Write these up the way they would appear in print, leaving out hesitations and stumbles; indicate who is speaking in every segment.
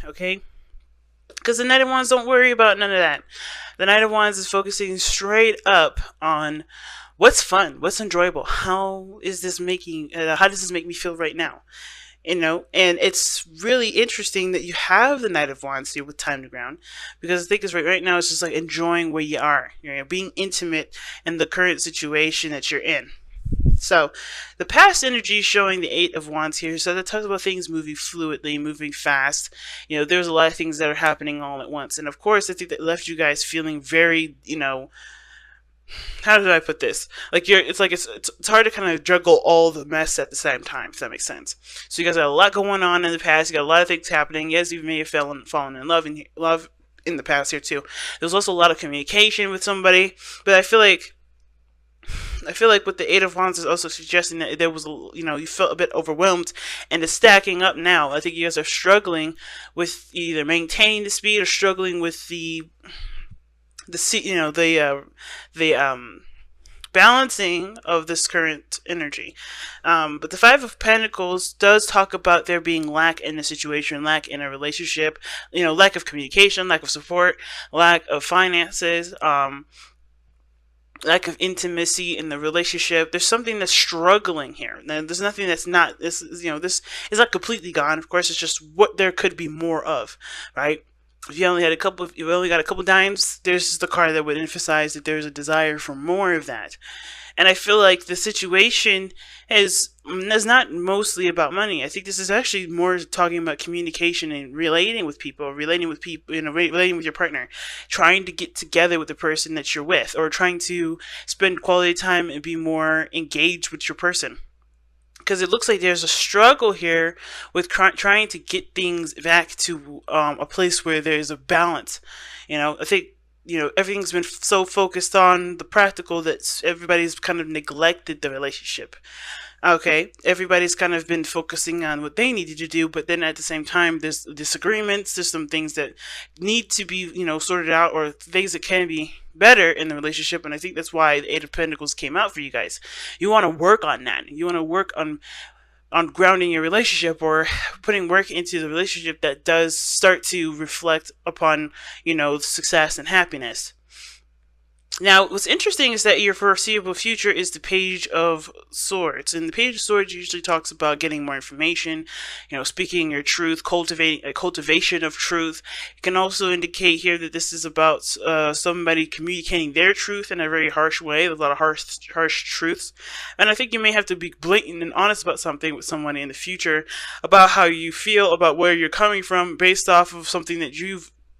Speaker 1: okay? Because the Knight of Wands don't worry about none of that. The Knight of Wands is focusing straight up on what's fun, what's enjoyable, how is this making, how does this make me feel right now? You know, and it's really interesting that you have the Knight of Wands here with Time to Ground, because I think it's right now it's just like enjoying where you are, you know, being intimate in the current situation that you're in. So, the past energy is showing the Eight of Wands here. So that talks about things moving fluidly, moving fast. You know, there's a lot of things that are happening all at once. And of course, I think that left you guys feeling very, you know, how did I put this? Like it's like it's hard to kind of juggle all the mess at the same time, if that makes sense. So you guys got a lot going on in the past. You got a lot of things happening. Yes, you may have fallen in love in the past here too. There's also a lot of communication with somebody, but I feel like with the Eight of Wands is also suggesting that there was, you know, you felt a bit overwhelmed, and it's stacking up now. I think you guys are struggling with either maintaining the speed or struggling with you know, the balancing of this current energy. But the Five of Pentacles does talk about there being lack in a situation, lack in a relationship, you know, lack of communication, lack of support, lack of finances, lack of intimacy in the relationship. There's something that's struggling here. There's nothing that's not, this is, you know, this is not completely gone. Of course, it's just what there could be more of, right? If you only got a couple dimes, there's the card that would emphasize that there's a desire for more of that. And I feel like the situation is not mostly about money. I think this is actually more talking about communication and relating with people, you know, relating with your partner, trying to get together with the person that you're with, or trying to spend quality time and be more engaged with your person. Because it looks like there's a struggle here with trying to get things back to a place where there's a balance. You know, I think, you know, everything's been so focused on the practical that everybody's kind of neglected the relationship. Okay, everybody's kind of been focusing on what they needed to do, but then at the same time, there's disagreements, there's some things that need to be, you know, sorted out, or things that can be better in the relationship. And I think that's why the Eight of Pentacles came out for you guys. You want to work on that. You want to work on grounding your relationship, or putting work into the relationship that does start to reflect upon, you know, success and happiness. Now, what's interesting is that your foreseeable future is the Page of Swords, and the Page of Swords usually talks about getting more information, you know, speaking your truth, cultivating a cultivation of truth. It can also indicate here that this is about somebody communicating their truth in a very harsh way, with a lot of harsh truths. And I think you may have to be blatant and honest about something with someone in the future, about how you feel, about where you're coming from, based off of something that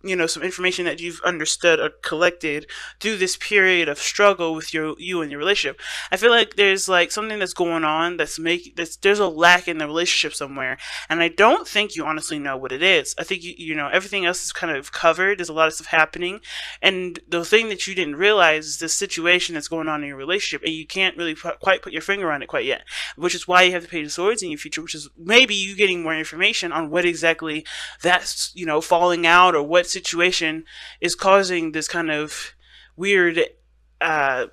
Speaker 1: you know, some information that you've understood or collected through this period of struggle with you and your relationship. I feel like there's like something that's going on there's a lack in the relationship somewhere, and I don't think you honestly know what it is. I think you know, everything else is kind of covered. There's a lot of stuff happening, and the thing that you didn't realize is the situation that's going on in your relationship, and you can't really quite put your finger on it quite yet, which is why you have the Page of Swords in your future, which is maybe you getting more information on what exactly that's, you know, falling out, or what situation is causing this kind of weird in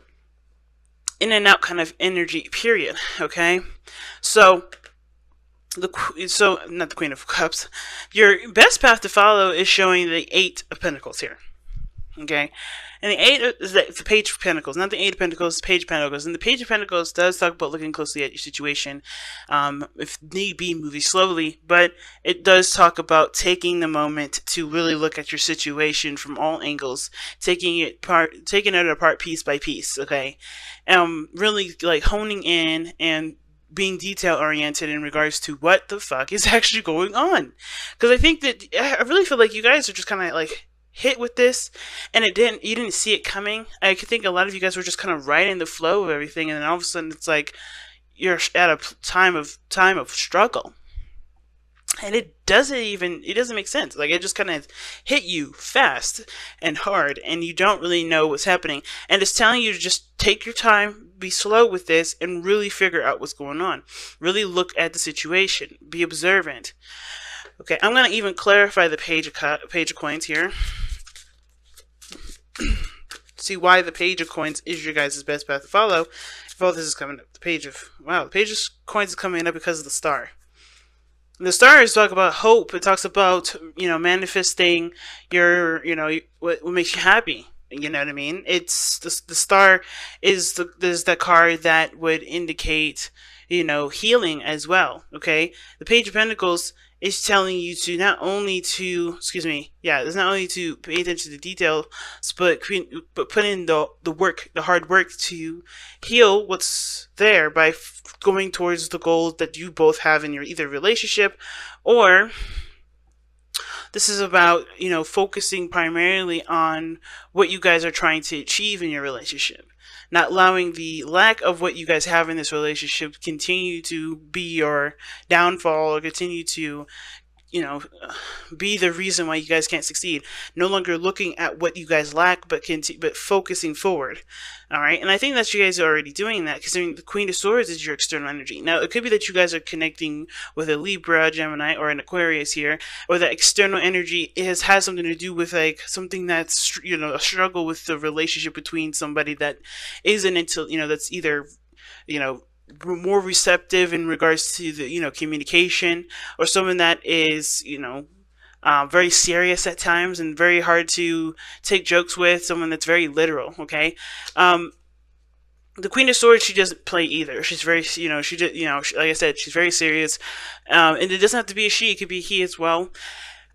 Speaker 1: and out kind of energy period. Okay, so not the Queen of Cups. Your best path to follow is showing the Eight of Pentacles here. Okay, and the Eight is the Page of Pentacles, not the Eight of Pentacles, the Page of Pentacles. And the Page of Pentacles does talk about looking closely at your situation, if need be, moving slowly, but it does talk about taking the moment to really look at your situation from all angles, taking it apart piece by piece. Okay, really like honing in and being detail oriented in regards to what the fuck is actually going on. Because I think that I really feel like you guys are just kind of like hit with this, and you didn't see it coming. I could think a lot of you guys were just kind of right in the flow of everything, and then all of a sudden it's like you're at a time of struggle, and it doesn't make sense. Like, it just kind of hit you fast and hard, and you don't really know what's happening, and it's telling you to just take your time, be slow with this, and really figure out what's going on. Really look at the situation, be observant. Okay, I'm going to even clarify the Page of Coins here. See why the Page of Coins is your guys' best path to follow. If all this is coming up, the Page of Coins is coming up because of the Star. The stars talk about hope. It talks about, manifesting your, what makes you happy. You know what I mean? It's the star is the card that would indicate, healing as well. Okay, the Page of Pentacles is telling you to not only to, excuse me, yeah, it's not only to pay attention to the details, but put in the work, the hard work to heal what's there by going towards the goals that you both have in your either relationship, or this is about, focusing primarily on what you guys are trying to achieve in your relationship, not allowing the lack of what you guys have in this relationship continue to be your downfall, or continue to, you know, be the reason why you guys can't succeed. No longer looking at what you guys lack, but focusing forward. All right, and I think that you guys are already doing that, because the Queen of Swords is your external energy. Now, it could be that you guys are connecting with a Libra, Gemini, or an Aquarius here, or that external energy has something to do with like something that's, a struggle with the relationship between somebody that isn't into, that's either, you know more receptive in regards to the, communication, or someone that is, very serious at times and very hard to take jokes with, someone that's very literal. Okay. The Queen of Swords, she doesn't play either. She's very, like I said, she's very serious. And it doesn't have to be a she, it could be a he as well.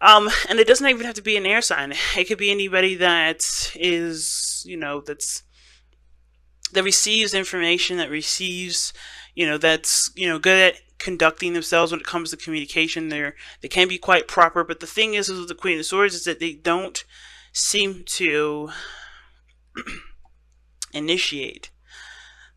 Speaker 1: And it doesn't even have to be an air sign. It could be anybody that is, that receives information, that receives, that's, good at conducting themselves when it comes to communication. They can be quite proper, but the thing is with the Queen of Swords is that they don't seem to initiate.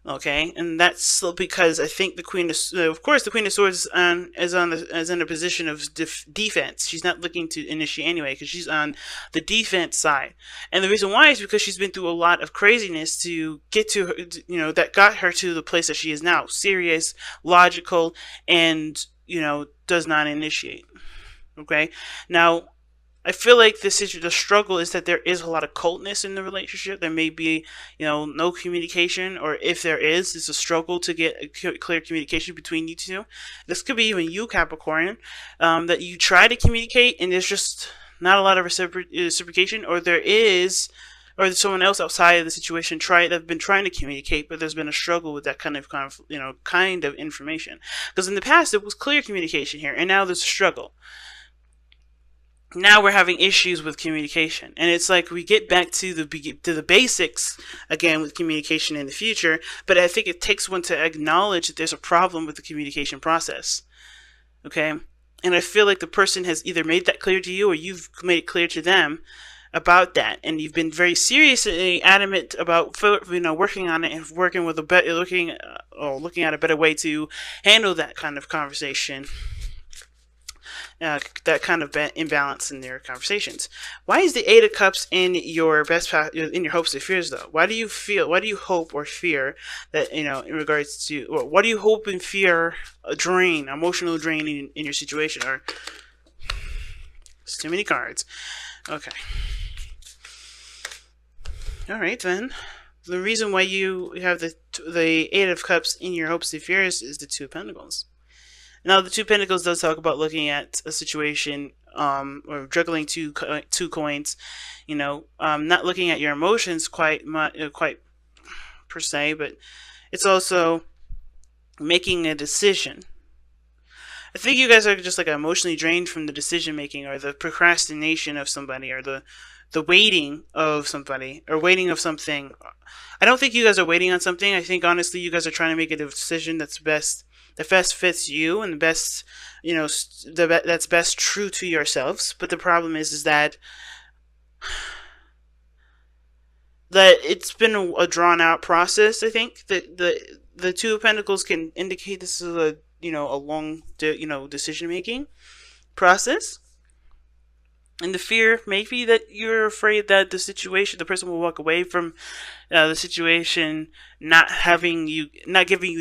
Speaker 1: Okay, and that's because I think the Queen of course, the Queen of Swords is in a position of defense. She's not looking to initiate anyway, because she's on the defense side, and the reason why is because she's been through a lot of craziness to get to her, that got her to the place that she is now, serious, logical, and does not initiate. Okay, now I feel like the struggle is that there is a lot of coldness in the relationship. There may be, no communication, or if there is, it's a struggle to get a clear communication between you two. This could be even you, Capricorn, that you try to communicate and there's just not a lot of reciprocation, or there's someone else outside of the situation have been trying to communicate, but there's been a struggle with that kind of information. Because in the past it was clear communication here, and now there's a struggle. Now we're having issues with communication, and it's like we get back to the basics again with communication in the future. But I think it takes one to acknowledge that there's a problem with the communication process. Okay, and I feel like the person has either made that clear to you, or you've made it clear to them about that, and you've been very seriously adamant about working on it and working with looking at a better way to handle that kind of conversation. That kind of imbalance in their conversations. Why is the Eight of Cups in your in your hopes and fears though? Why do you hope or fear that, in regards to, or what do you hope and fear emotional drain in your situation? Or it's too many cards. Okay. All right then. The reason why you have the Eight of Cups in your hopes and fears is the Two of Pentacles. Now, the Two of Pentacles does talk about looking at a situation, or juggling two coins, not looking at your emotions quite per se, but it's also making a decision. I think you guys are just like emotionally drained from the decision making, or the procrastination of somebody, or the waiting of somebody, or waiting of something. I don't think you guys are waiting on something. I think honestly you guys are trying to make a decision that best fits you, and the best, that's best true to yourselves. But the problem is that it's been a drawn out process. I think that the Two of Pentacles can indicate this is a long decision making process. And the fear may be that you're afraid that the person will walk away from the situation, not giving you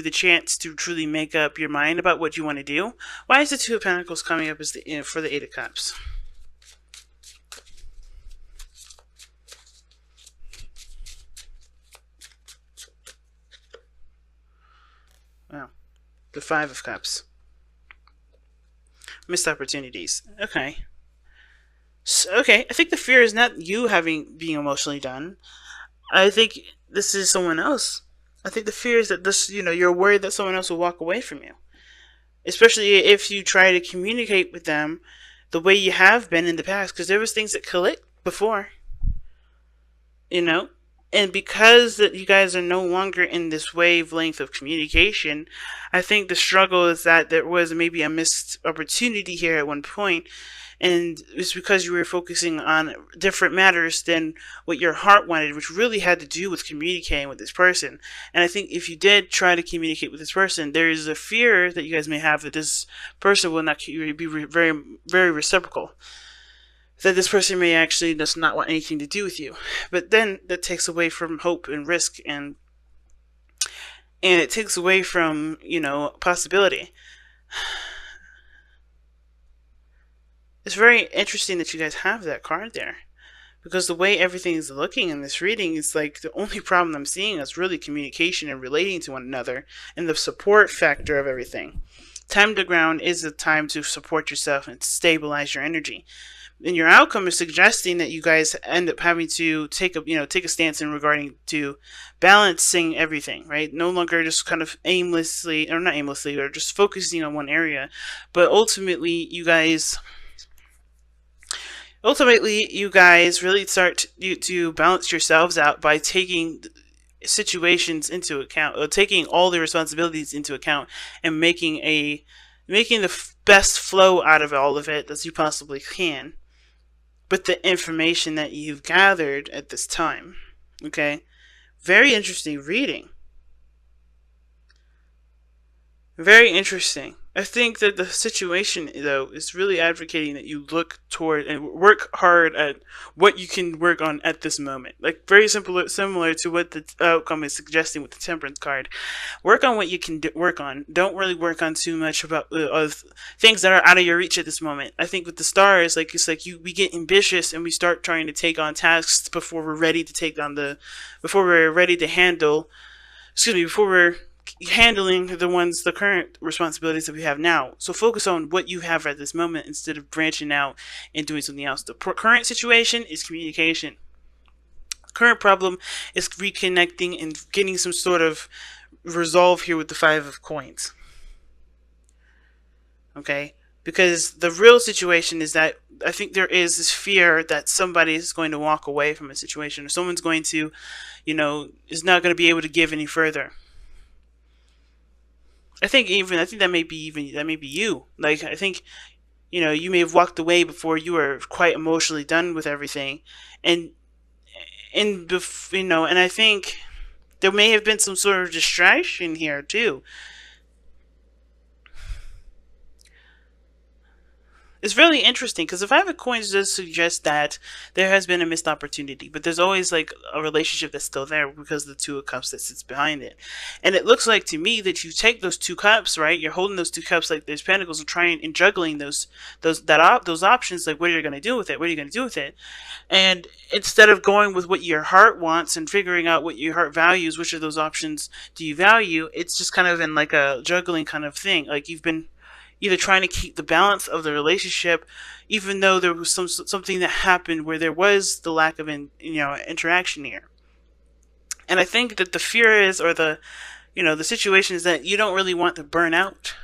Speaker 1: the chance to truly make up your mind about what you want to do. Why is the Two of Pentacles coming up as for the Eight of Cups? Wow. The Five of Cups. Missed opportunities. Okay. So, okay. I think the fear is not you having being emotionally done. I think this is someone else. I think the fear is that this, you're worried that someone else will walk away from you, especially if you try to communicate with them the way you have been in the past, because there was things that clicked before, you know, and because that you guys are no longer in this wavelength of communication, I think the struggle is that there was maybe a missed opportunity here at one point, and it's because you were focusing on different matters than what your heart wanted, which really had to do with communicating with this person. And I think if you did try to communicate with this person, there is a fear that you guys may have that this person will not be very, very reciprocal. That this person may actually does not want anything to do with you. But then that takes away from hope and risk, and it takes away from, possibility. It's very interesting that you guys have that card there, because the way everything is looking in this reading is like the only problem I'm seeing is really communication and relating to one another and the support factor of everything. Time to ground is a time to support yourself and stabilize your energy. And your outcome is suggesting that you guys end up having to take a stance in regarding to balancing everything, right? No longer just kind of aimlessly, or not aimlessly, or just focusing on one area, but ultimately you guys really start to balance yourselves out by taking situations into account, or taking all the responsibilities into account, and making the best flow out of all of it as you possibly can, but the information that you've gathered at this time. Okay? Very interesting reading. Very interesting. I think that the situation, though, is really advocating that you look toward and work hard at what you can work on at this moment. Like, very similar to what the outcome is suggesting with the Temperance card. Work on what you can work on. Don't really work on too much about things that are out of your reach at this moment. I think with the stars, we get ambitious and we start trying to take on tasks before we're ready to handle. Before we're handling the current responsibilities that we have now. So focus on what you have at this moment instead of branching out and doing something else. The current situation is communication. Current problem is reconnecting and getting some sort of resolve here with the Five of Coins. Okay? Because the real situation is that I think there is this fear that somebody is going to walk away from a situation, or someone's going to, is not going to be able to give any further. I think that may be you. Like, I think, you may have walked away before you were quite emotionally done with everything, and and I think there may have been some sort of distraction here too. It's really interesting because the Five of Coins does suggest that there has been a missed opportunity, but there's always like a relationship that's still there because of the Two of Cups that sits behind it. And it looks like to me that you take those two cups, right? You're holding those two cups like there's pentacles and trying and juggling those options. Like, what are you going to do with it? What are you going to do with it? And instead of going with what your heart wants and figuring out what your heart values, which of those options do you value? It's just kind of in like a juggling kind of thing. Like, you've been either trying to keep the balance of the relationship, even though there was something that happened where there was the lack of interaction here. And I think that the fear is, or the situation is that you don't really want to burn out.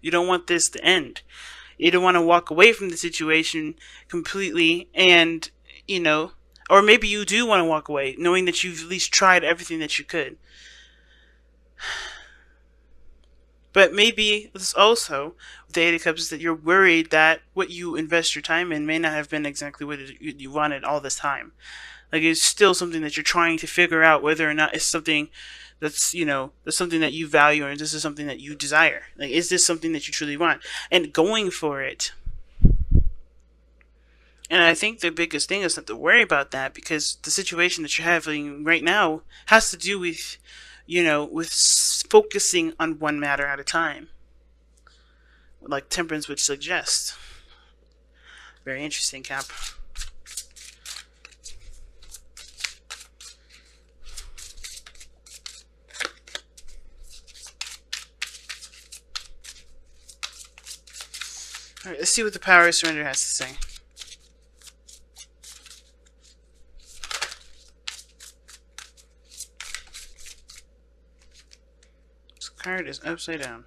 Speaker 1: You don't want this to end. You don't want to walk away from the situation completely, and or maybe you do want to walk away, knowing that you've at least tried everything that you could. But maybe it's also with the Eight of Cups is that you're worried that what you invest your time in may not have been exactly what you wanted all this time. Like, it's still something that you're trying to figure out whether or not it's something that's something that you value, or this is something that you desire. Like, is this something that you truly want? And going for it. And I think the biggest thing is not to worry about that, because the situation that you're having right now has to do with with focusing on one matter at a time, like Temperance would suggest. Very interesting, Cap. Alright, let's see what the power of surrender has to say. This card is upside down.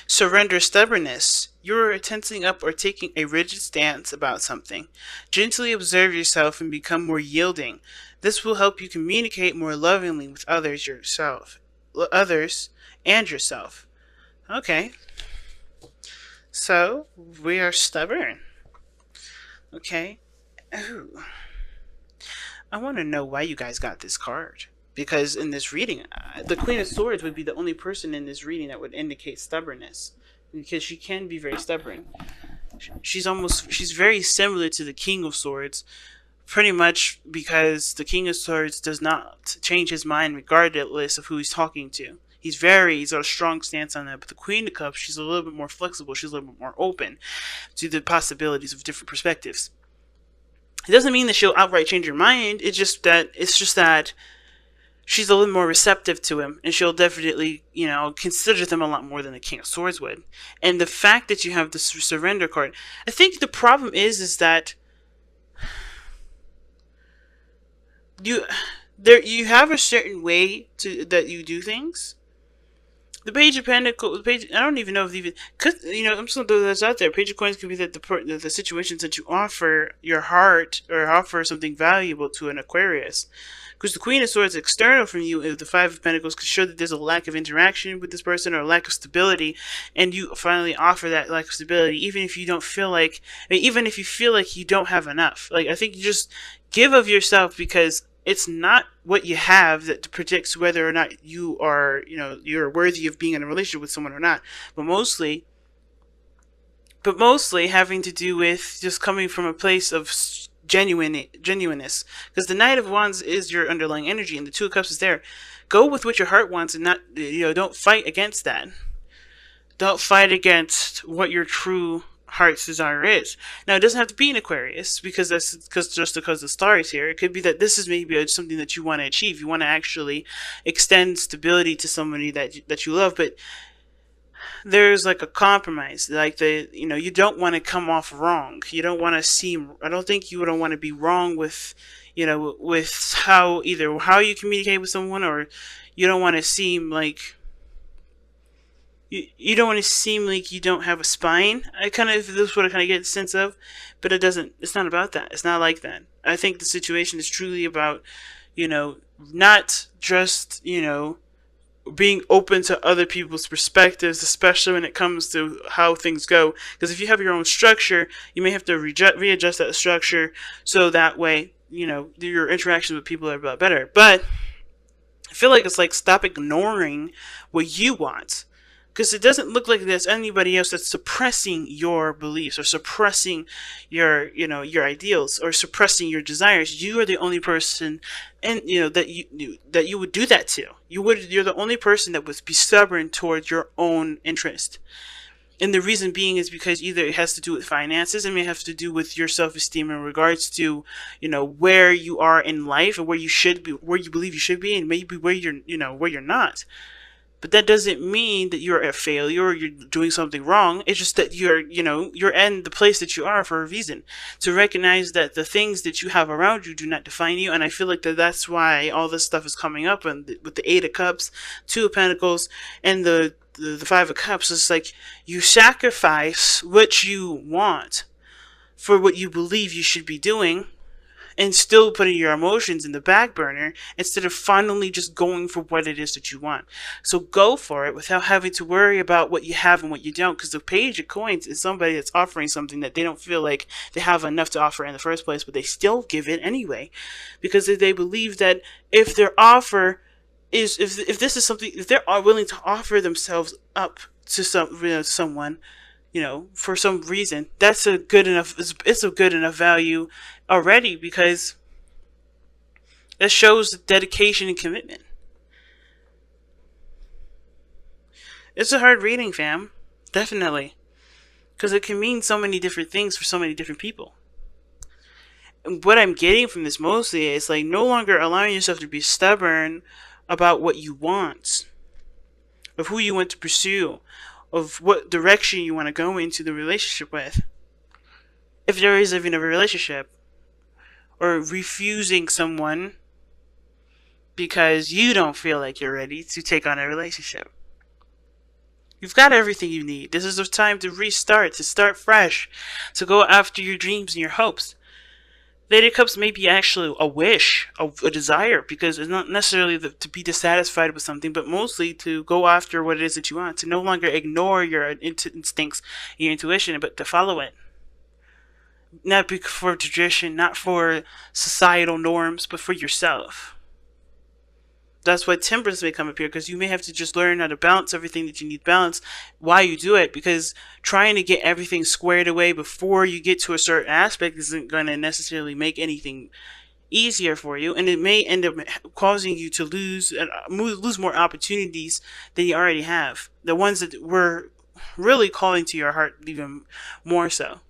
Speaker 1: Surrender stubbornness. You're tensing up or taking a rigid stance about something. Gently observe yourself and become more yielding. This will help you communicate more lovingly with others and yourself. Okay. So, we are stubborn. Okay. Ooh. I want to know why you guys got this card. Because in this reading, the Queen of Swords would be the only person in this reading that would indicate stubbornness. Because she can be very stubborn. She's very similar to the King of Swords. Pretty much because the King of Swords does not change his mind regardless of who he's talking to. He's got a strong stance on that. But the Queen of Cups, she's a little bit more flexible. She's a little bit more open to the possibilities of different perspectives. It doesn't mean that she'll outright change her mind. It's just that she's a little more receptive to him, and she'll definitely, consider them a lot more than the King of Swords would. And the fact that you have the surrender card, I think the problem is that you have a certain way that you do things. The Page of Pentacles, I don't even know if I'm just going to throw this out there. Page of Coins could be that the situations that you offer your heart or offer something valuable to an Aquarius. Because the Queen of Swords external from you, the Five of Pentacles, could show that there's a lack of interaction with this person or a lack of stability, and you finally offer that lack of stability, even if you don't feel like, even if you feel like you don't have enough. Like, I think you just give of yourself, because it's not what you have that predicts whether or not you are, you're worthy of being in a relationship with someone or not. But mostly having to do with just coming from a place of genuineness. Because the Knight of Wands is your underlying energy, and the Two of Cups is there. Go with what your heart wants, and not, don't fight against that. Don't fight against what your true heart's desire is. Now, it doesn't have to be an Aquarius, because because the star is here. It could be that this is maybe something that you want to achieve. You want to actually extend stability to somebody that you love, but there's like a compromise. Like you don't want to come off wrong. You don't want to seem. I don't think you don't want to be wrong with, with how you communicate with someone, or you don't want to seem like. You don't want to seem like you don't have a spine. This is what I kind of get a sense of, but it doesn't. It's not about that. It's not like that. I think the situation is truly about, not just, being open to other people's perspectives, especially when it comes to how things go. Because if you have your own structure, you may have to readjust that structure so that way, your interactions with people are a lot better. But I feel like it's like, stop ignoring what you want. Because it doesn't look like there's anybody else that's suppressing your beliefs or suppressing your ideals or suppressing your desires. You are the only person, and that you would do that to. You're the only person that would be stubborn towards your own interest. And the reason being is because either it has to do with finances, and it may have to do with your self-esteem in regards to, where you are in life, or where you should be, where you believe you should be, and maybe where you're not. But that doesn't mean that you're a failure or you're doing something wrong. It's just that you're in the place that you are for a reason. To recognize that the things that you have around you do not define you. And I feel like that's why all this stuff is coming up. And with the Eight of Cups, Two of Pentacles, and the Five of Cups, it's like you sacrifice what you want for what you believe you should be doing, and still putting your emotions in the back burner instead of finally just going for what it is that you want. So go for it without having to worry about what you have and what you don't, because the Page of Coins is somebody that's offering something that they don't feel like they have enough to offer in the first place, but they still give it anyway, because they believe that if their offer is, if this is something, if they are willing to offer themselves up to someone, for some reason, that's a good enough. It's a good enough value already, because that shows dedication and commitment. It's a hard reading, fam. Definitely. Because it can mean so many different things for so many different people. And what I'm getting from this mostly is like no longer allowing yourself to be stubborn about what you want, of who you want to pursue, of what direction you want to go into the relationship with. If there is even a relationship, or refusing someone because you don't feel like you're ready to take on a relationship. You've got everything you need. This is the time to restart, to start fresh, to go after your dreams and your hopes. Lady of Cups may be actually a wish, a desire, because it's not necessarily to be dissatisfied with something, but mostly to go after what it is that you want, to no longer ignore your instincts, your intuition, but to follow it. Not for tradition, not for societal norms, but for yourself. That's why temperance may come up here, because you may have to just learn how to balance everything that you need balance while you do it, because trying to get everything squared away before you get to a certain aspect isn't going to necessarily make anything easier for you, and it may end up causing you to lose more opportunities than you already have, the ones that were really calling to your heart even more so.